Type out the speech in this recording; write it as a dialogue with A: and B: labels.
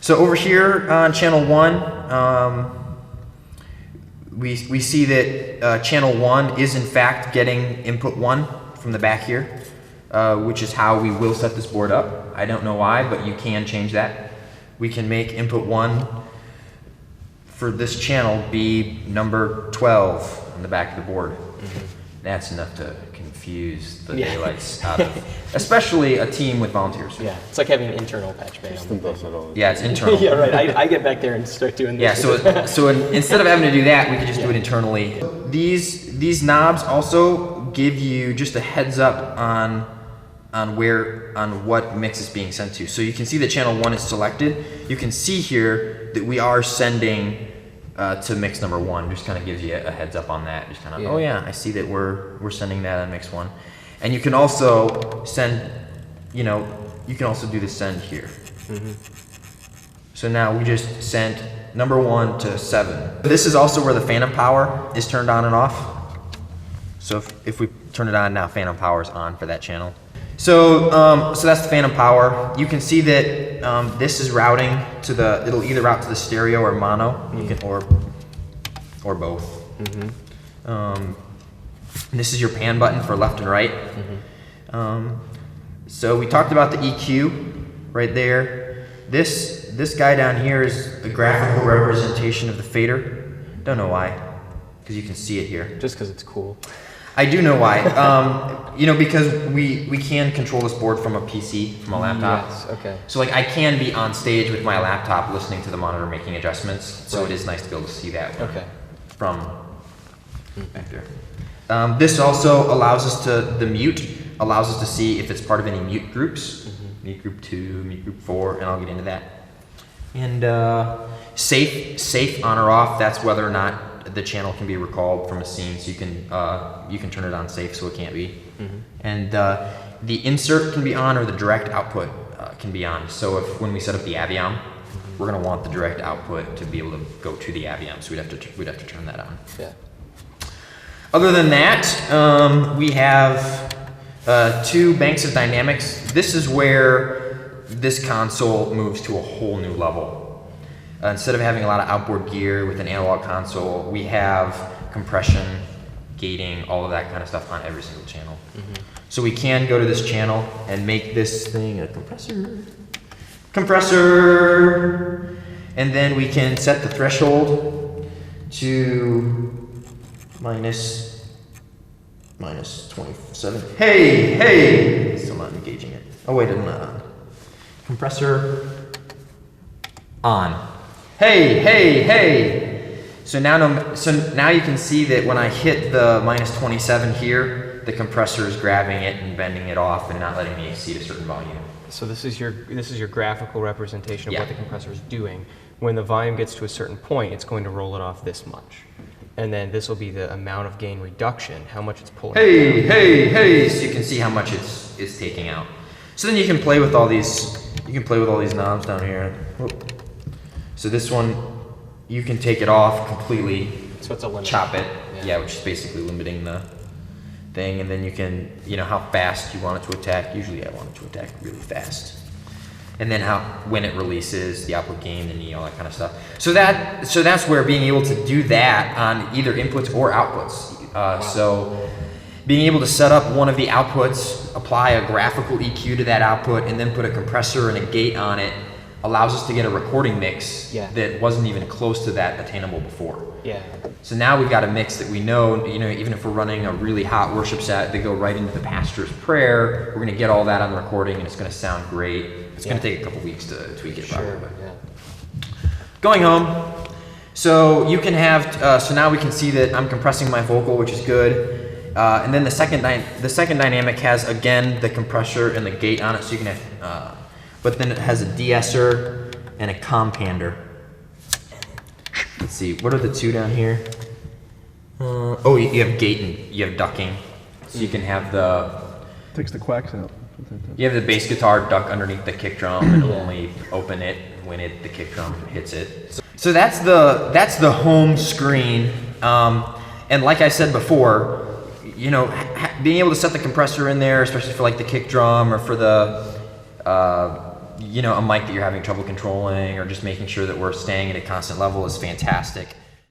A: So over here on channel 1, we see that channel 1 is in fact getting input 1 from the back here, which is how we will set this board up. I don't know why, but you can change that. We can make input 1 for this channel be number 12 on the back of the board. That's enough to confuse the daylights out of, especially a team with volunteers.
B: Yeah, it's like having an internal patch bay.
A: Yeah, it's internal.
B: Yeah, right. I get back there and start doing this.
A: Yeah, so instead of having to do that, we can just do it internally. These knobs also give you just a heads up on what mix is being sent to. So you can see that channel 1 is selected. You can see here that we are sending to mix number 1. Just kind of gives you a heads up on that. Just kind of, oh yeah, I see that we're sending that on mix 1. And you can also send, you can also do the send here. So now we just sent number 1 to 7. This is also where the phantom power is turned on and off. So if we turn it on now, phantom power is on for that channel. So so that's the phantom power. You can see that this is routing to it'll either route to the stereo or mono, or both. This is your pan button for left and right. So we talked about the EQ right there. This guy down here is a graphical representation of the fader. Don't know why, because you can see it here.
B: Just because it's cool.
A: I do know why. Because we can control this board from a PC, from a laptop.
B: Yes, okay.
A: So like I can be on stage with my laptop listening to the monitor making adjustments. So it is nice to be able to see that from back there. This also allows us the mute allows us to see if it's part of any mute groups. Mute group 2, mute group 4, and I'll get into that. And safe on or off, that's whether or not the channel can be recalled from a scene, so you can turn it on safe so it can't be. And the insert can be on, or the direct output can be on. So when we set up the Aviom, we're going to want the direct output to be able to go to the Aviom, so we'd have to turn that on.
B: Yeah.
A: Other than that, we have 2 banks of dynamics. This is where this console moves to a whole new level. Instead of having a lot of outboard gear with an analog console, we have compression, gating, all of that kind of stuff on every single channel. So we can go to this channel and make this thing a compressor, and then we can set the threshold to minus 27. Hey! Still not engaging it. Oh wait, I'm not on. Compressor on. Hey! So now you can see that when I hit the minus 27 here, the compressor is grabbing it and bending it off and not letting me exceed a certain volume.
B: So this is your graphical representation of what the compressor is doing. When the volume gets to a certain point, it's going to roll it off this much. And then this will be the amount of gain reduction, how much it's pulling.
A: Hey! So you can see how much it's taking out. So then you can play with all these. You can play with all these knobs down here. Whoop. So this one, you can take it off completely.
B: So it's a limit.
A: Chop it. Yeah, which is basically limiting the thing, and then you can, how fast you want it to attack. Usually I want it to attack really fast. And then when it releases, the output gain, and all that kind of stuff. So that's where being able to do that on either inputs or outputs. So being able to set up one of the outputs, apply a graphical EQ to that output, and then put a compressor and a gate on it allows us to get a recording mix that wasn't even close to that attainable before.
B: Yeah.
A: So now we've got a mix that we know, even if we're running a really hot worship set that go right into the pastor's prayer, we're going to get all that on the recording, and it's going to sound great. It's going to take a couple weeks to tweak it probably. Going home. So you can have, so now we can see that I'm compressing my vocal, which is good. And then the second dynamic has, again, the compressor and the gate on it, so you can have, but then it has a de-esser and a compander. Let's see, what are the 2 down here? You have gate and you have ducking. So you can have
C: takes the quacks out.
A: You have the bass guitar duck underneath the kick drum and only open it when the kick drum hits it. So that's the home screen. And like I said before, being able to set the compressor in there, especially for like the kick drum or for the you know, a mic that you're having trouble controlling or just making sure that we're staying at a constant level is fantastic.